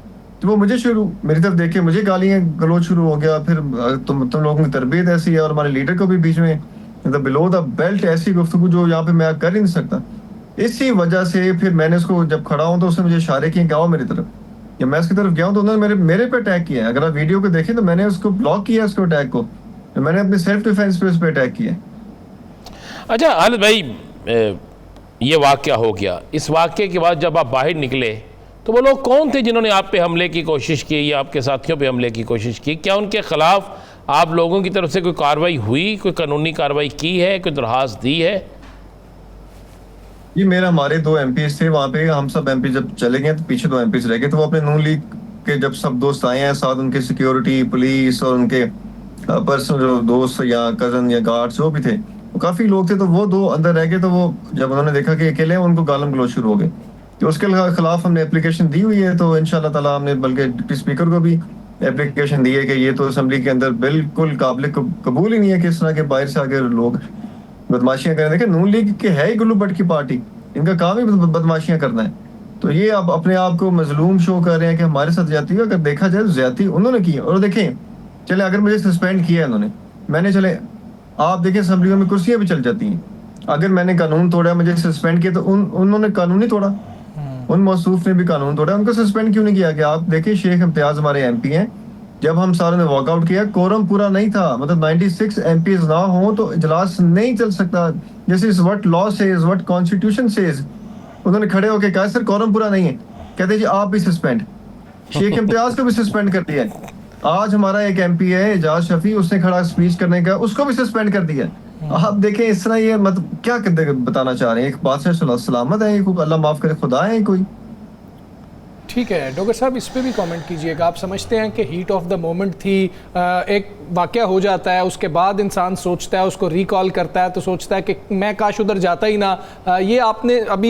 तो वो मुझे मेरी तरफ देखे, मुझे गालियां गलोच शुरू हो गया। फिर तुम लोगों की तरबियत ऐसी है और हमारे लीडर को भी बीच में बिलो द बेल्ट ऐसी गुफ्तगू जो यहाँ पे मैं कर ही नहीं सकता। इसी वजह से फिर मैंने उसको जब खड़ा हूँ तो उसने मुझे इशारे किए कि आओ मेरी तरफ, या मैं उसकी तरफ गया हूँ तो उन्होंने मेरे पे अटैक किया है। अगर आप वीडियो को देखें तो मैंने उसको ब्लॉक किया, उसको अटैक को, तो मैंने अपने सेल्फ डिफेंस पे उस पर अटैक किया। अच्छा खालिद भाई, ये वाक़या हो गया, इस वाक़े के बाद जब आप बाहर निकले तो वो लोग कौन थे जिन्होंने आप पे हमले की कोशिश की या आपके साथियों पे हमले की कोशिश की? क्या उनके खिलाफ आप लोगों की तरफ से कोई कार्रवाई हुई, कोई कानूनी कार्रवाई की है, कोई दरखास्त दी है? ये हमारे 2 MPs थे वहाँ पे। हम सब MP जब चले गए तो पीछे 2 MPs रह गए। तो वो अपने नून लीग के जब सब दोस्त आए हैं साथ, उनके सिक्योरिटी, पुलिस और उनके पर्सनल जो दोस्त या कजन या गार्ड्स जो भी थे, वो काफी लोग थे। तो वो 2 अंदर रह गए। तो वो जब उन्होंने देखा कि अकेले हैं, उनको गालम गलोच शुरू हो गए। तो उसके खिलाफ हमने एप्लीकेशन दी हुई है। तो इंशाल्लाह ताला हमने बल्कि डिप्टी स्पीकर को भी एप्लीकेशन दी है कि ये तो असेंबली के अंदर बिल्कुल काबिल कबूल ही नहीं है कि इस तरह के बाहर से आके लोग बदमाशियां करें। देखिए, नून लीग के है ही गुल्लू भट्ट की पार्टी, इनका काम ही बदमाशियां करना है। तो ये अब अपने आप को मजलूम शो कर रहे हैं कि हमारे साथ ज्यादती हुई। अगर देखा जाए तो ज्यादती उन्होंने की है। और देखें, चले अगर मुझे सस्पेंड किया है उन्होंने, मैंने चले आप देखें असेंबलियों में कुर्सियां भी चल जाती हैं। अगर मैंने कानून तोड़ा, मुझे सस्पेंड किया, तो उन्होंने कानून नहीं तोड़ा, उन मौसूफ ने भी कानून तोड़ा। उनको सस्पेंड क्यों नहीं किया? कि आप देखिए, शेख इम्तियाज हमारे MP हैं, जब हम सारों ने वॉकआउट किया, कोरम पूरा नहीं था, मतलब 96 MPs ना हो तो इजलास नहीं चल सकता। This is what law says, what constitution says. उन्होंने खड़े होकर कहा सर कोरम पूरा नहीं है, कहते जी आप भी सस्पेंड। शेख इम्तियाज को भी सस्पेंड कर दिया है। आज हमारा एक MP है एजाज शफी, उसने खड़ा स्पीच करने का, उसको भी सस्पेंड कर दिया। आप देखें इस तरह, ये मतलब क्या बताना चाह रहे हैं? एक बात से सलामत है ये, कोई अल्लाह माफ करे, खुदा है कोई? ठीक है डॉक्टर साहब, इस पे भी कमेंट कीजिएगा। आप समझते हैं कि हीट ऑफ द मोमेंट थी, एक वाक़या हो जाता है, उसके बाद इंसान सोचता है, उसको रिकॉल करता है तो सोचता है कि मैं काश उधर जाता ही ना। ये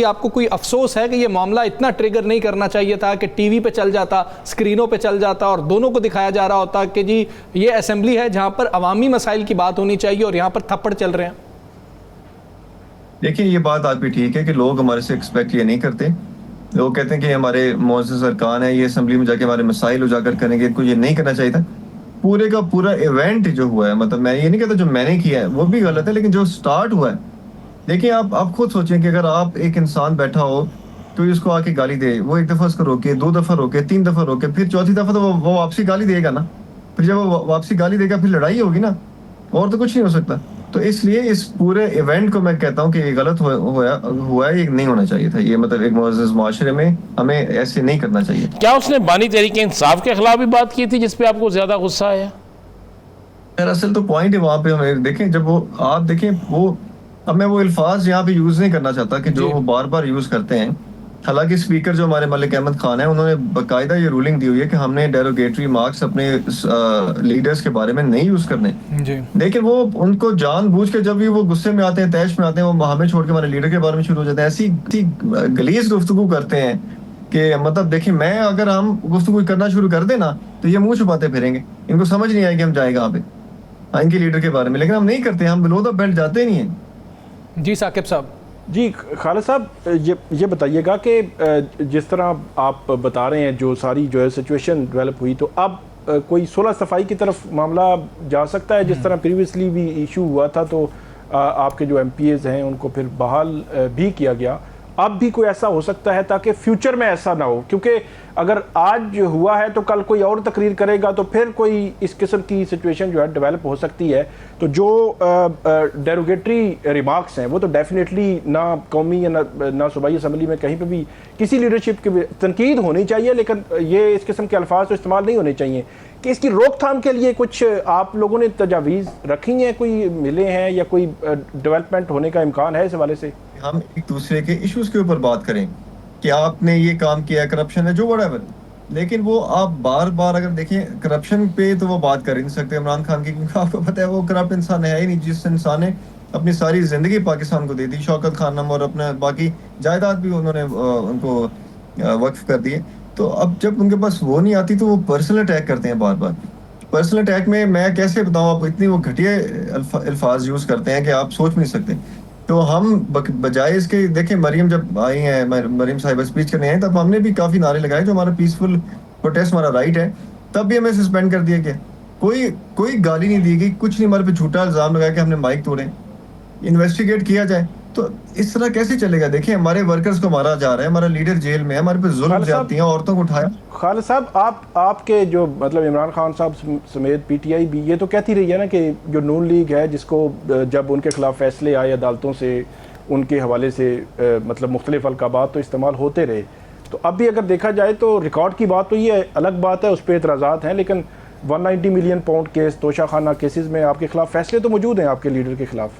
आपको कोई अफसोस है कि ये मामला इतना ट्रिगर नहीं करना चाहिए था कि टीवी पे चल जाता, स्क्रीनों पे चल जाता और दोनों को दिखाया जा रहा होता कि जी ये असेंबली है जहाँ पर अवामी मसाइल की बात होनी चाहिए और यहाँ पर थप्पड़ चल रहे हैं? देखिए, ये बात आपकी ठीक है कि लोग हमारे से एक्सपेक्ट ये नहीं करते। लोग कहते हैं कि हमारे मुअज़्ज़ज़ अरकान है, ये असेंबली में जाके हमारे मसाइल उजागर करेंगे, इनको ये नहीं करना चाहिए था। पूरे का पूरा इवेंट जो हुआ है, मतलब मैं ये नहीं कहता जो मैंने किया है वो भी गलत है, लेकिन जो स्टार्ट हुआ है, देखिए आप खुद सोचें कि अगर आप एक इंसान बैठा हो तो उसको आके गाली दे, वो एक दफा उसको रोके, 2 दफा रोके, 3 दफा रोके, फिर चौथी दफा तो वो वापसी गाली देगा ना। फिर जब वो वापसी गाली देगा फिर लड़ाई होगी ना, और तो कुछ नहीं हो सकता। तो इसलिए इस पूरे इवेंट को मैं कहता हूँ कि ये गलत हुआ है, ये नहीं होना चाहिए था। ये मतलब एक मुअज़्ज़ज़ माशरे में हमें ऐसे नहीं करना चाहिए। क्या उसने बानी तहरीके इंसाफ के खिलाफ भी बात की थी जिसपे आपको ज्यादा गुस्सा आया? दरअसल तो पॉइंट है वहां पे, हमें देखें जब वो आप देखें वो, अब मैं वो अल्फाज यहाँ पे यूज नहीं करना चाहता कि जो वो बार बार यूज करते हैं। हालांकि स्पीकर जो हमारे मलिक अहमद खान है, उन्होंने बाकायदा ये रूलिंग दी हुई है कि हमने डेरोगेटरी मार्क्स अपने लीडर्स के बारे में नहीं यूज करने। जी। लेकिन वो उनको जानबूझ के जब भी वो गुस्से में आते हैं, तैश में आते हैं, वो हमें छोड़ के हमारे लीडर के बारे में शुरू हो जाते हैं, ऐसी गलीज गुफ्तगू करते हैं कि मतलब देखिए, मैं अगर हम गुफ्तगू करना शुरू कर दें ना तो ये मुंह छुपाते फिरेंगे, इनको समझ नहीं आएगी हम जाए कहाँ पे इनके लीडर के बारे में, लेकिन हम नहीं करते, हम बिलो द बेल्ट जाते नहीं हैं। जी साकिब साहब। जी खालिद साहब, ये बताइएगा कि जिस तरह आप बता रहे हैं जो सारी जो है सिचुएशन डेवलप हुई, तो अब कोई सुलह सफाई की तरफ मामला जा सकता है? जिस तरह प्रीवियसली भी इशू हुआ था तो आपके जो MPAs हैं उनको फिर बहाल भी किया गया, अब भी कोई ऐसा हो सकता है ताकि फ्यूचर में ऐसा ना हो? क्योंकि अगर आज हुआ है तो कल कोई और तकरीर करेगा तो फिर कोई इस किस्म की सिचुएशन जो है डेवलप हो सकती है। तो जो डेरोगेटरी रिमार्क्स हैं वो तो डेफिनेटली ना कौमी या ना सूबाई असम्बली में कहीं पे भी किसी लीडरशिप की तनकीद होनी चाहिए, लेकिन ये इस किस्म के अल्फाज तो इस्तेमाल नहीं होने चाहिए। कि इसकी रोकथाम के लिए कुछ आप लोगों ने तजावीज़ रखी हैं, कोई मिले हैं या कोई डेवलपमेंट होने का इम्कान है इस हवाले से? हम एक दूसरे के इश्यूज के ऊपर बात करें कि आपने ये काम किया, करप्शन है, जो व्हाटएवर, लेकिन वो आप बार बार अगर देखें करप्शन पे तो वो बात कर ही नहीं सकते इमरान खान की, क्योंकि आपको पता है वो करप्ट इंसान है ही नहीं। जिस इंसान ने अपनी सारी जिंदगी पाकिस्तान को दे दी, शौकत खानम, और अपना बाकी जायदाद भी उन्होंने उनको वक्फ कर दिए, तो अब जब उनके पास वो नहीं आती तो वो पर्सनल अटैक करते हैं बार बार। पर्सनल अटैक में मैं कैसे बताऊं, आप इतनी वो घटिया अल्फाज यूज करते हैं कि आप सोच नहीं सकते। तो हम बजाय इसके, देखें मरीम जब आई हैं, मरीम साहिबा स्पीच करने आई, तब हमने भी काफी नारे लगाए, जो हमारा पीसफुल प्रोटेस्ट हमारा राइट है, तब भी हमें सस्पेंड कर दिया गया। कोई गाली नहीं दी गई, कुछ नहीं, हमारे पे झूठा इल्जाम लगाया कि हमने माइक तोड़े। इन्वेस्टिगेट किया जाए तो इस तरह कैसे चलेगा? देखिए हमारे वर्कर्स को मारा जा रहा है, हमारा लीडर जेल में है, हमारे पे जुल्म ज्यादती हैं, औरतों को उठाया। खालिद साहब, आपके जो मतलब इमरान खान साहब समेत PTI भी ये तो कहती रही है ना कि जो नून लीग है, जिसको जब उनके खिलाफ फैसले आए अदालतों से, उनके हवाले से मतलब मुख्तलिफ अलकाबात तो इस्तेमाल होते रहे। तो अब भी अगर देखा जाए तो रिकॉर्ड की बात तो ये अलग बात है, उस पर एतराज़ात हैं, लेकिन 190 million pound case, Toshakhana cases में आपके खिलाफ फैसले तो मौजूद हैं आपके लीडर के खिलाफ।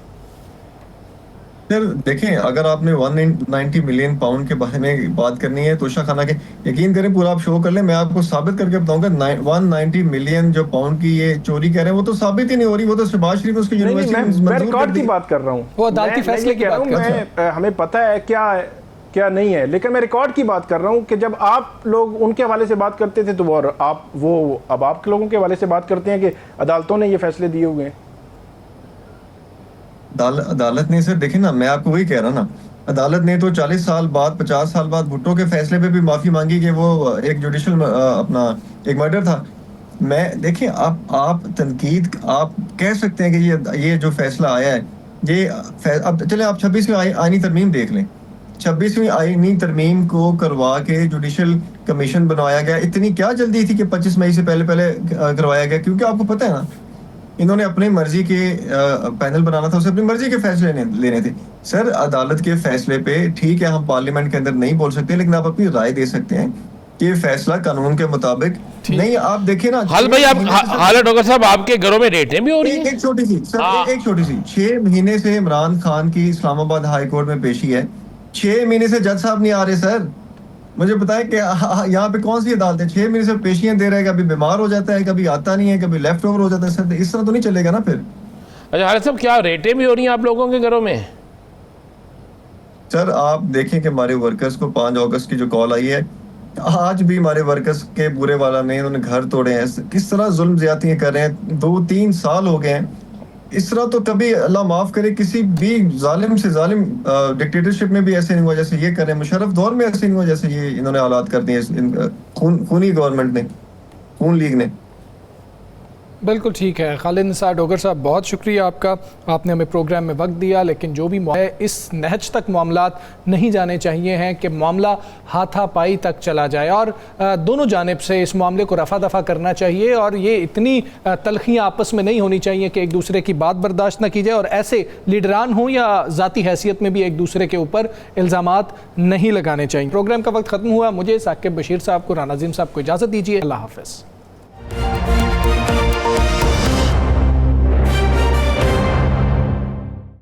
सर देखें, अगर आपने 190 मिलियन पाउंड के बारे में बात करनी है तोशाखाना के, यकीन करें पूरा आप शो कर लें, मैं आपको साबित करके बताऊंगा। 190 मिलियन जो पाउंड की ये चोरी कह रहे हैं वो तो साबित ही नहीं हो रही, वो तो शहबाज शरीफ उसकी यूनिवर्सिटी मैं रिकॉर्ड की बात कर रहा हूँ, वो अदालती फैसले की बात कर रहा हूँ। हमें पता है क्या नहीं है, लेकिन मैं रिकॉर्ड की बात कर रहा हूँ कि जब आप लोग उनके हवाले से बात करते थे तो अब आप लोगों के हवाले से बात करते हैं कि अदालतों ने ये फैसले दिए हुए हैं। अदालत ने, सर देखें ना, मैं आपको वही कह रहा ना, अदालत ने तो 40 साल बाद 50 साल बाद भुट्टो के फैसले पे भी माफी मांगी कि वो एक जुडिशल अपना एक मर्डर था। मैं देखें, आप तनकीद आप कह सकते हैं कि ये जो फैसला आया है, ये अब चले आप 26वीं आईनी तरमीम देख लें। 26वीं आईनी तरमीम को करवा के जुडिशल कमीशन बनवाया गया। इतनी क्या जल्दी थी कि 25 मई से पहले करवाया गया? क्योंकि आपको पता है ना, इन्होंने अपनी मर्जी के पैनल बनाना था, उसे अपनी मर्जी के फैसले लेने थे। सर अदालत के फैसले पे ठीक है हम पार्लियामेंट के अंदर नहीं बोल सकते, लेकिन आप अपनी राय दे सकते हैं। कि ये फैसला कानून के मुताबिक नहीं। आप देखिए ना, हाल भाई, आप हालत डॉक्टर साहब, आपके घरों में रेटें भी हो रही हैं। एक छोटी सी सर, एक छोटी सी, 6 महीने से इमरान खान की इस्लामाबाद हाई कोर्ट में पेशी है, 6 महीने से जज साहब नहीं आ रहे सर। मुझे बताएं कि यहाँ पे कौन सी अदालत है? 6 महीने से पेशियां दे रहे हैं, कभी बीमार हो जाता है, कभी आता नहीं है, कभी लेफ्ट ओवर हो जाता है सर। इस तरह तो नहीं चलेगा ना फिर। अच्छा हालत साहब, क्या रेटें भी हो रही हैं आप लोगों के घरों में? सर आप देखें कि हमारे वर्कर्स को 5 अगस्त की जो कॉल आई है, आज भी हमारे वर्कर्स के बुरे वाला ने उन्होंने घर तोड़े हैं। किस तरह जुल्म ज्यादतियां कर रहे हैं, 2-3 साल हो गए हैं। इस तरह तो कभी अल्लाह माफ करे किसी भी जालिम से जालिम डिक्टेटरशिप में भी ऐसे नहीं हुआ जैसे ये कर रहे हैं। मुशर्रफ दौर में ऐसे नहीं हुआ जैसे ये इन्होंने हालात कर दिए खूनी गवर्नमेंट ने, खून लीग ने। बिल्कुल ठीक है खालिद निसार डोगर साहब, बहुत शुक्रिया आपका, आपने हमें प्रोग्राम में वक्त दिया। लेकिन जो भी है, इस नहज तक मामलात नहीं जाने चाहिए हैं कि मामला हाथापाई तक चला जाए, और दोनों जानिब से इस मामले को रफा दफा करना चाहिए। और ये इतनी तलखियाँ आपस में नहीं होनी चाहिए कि एक दूसरे की बात बर्दाश्त न की जाए, और ऐसे लीडरान हों या ज़ाती हैसियत में भी एक दूसरे के ऊपर इल्ज़ामात नहीं लगाने चाहिए। प्रोग्राम का वक्त ख़त्म हुआ। मुझे साकिब बशीर साहब को, राना अज़ीम साहब को इजाज़त दीजिए। अल्लाह हाफ़िज़।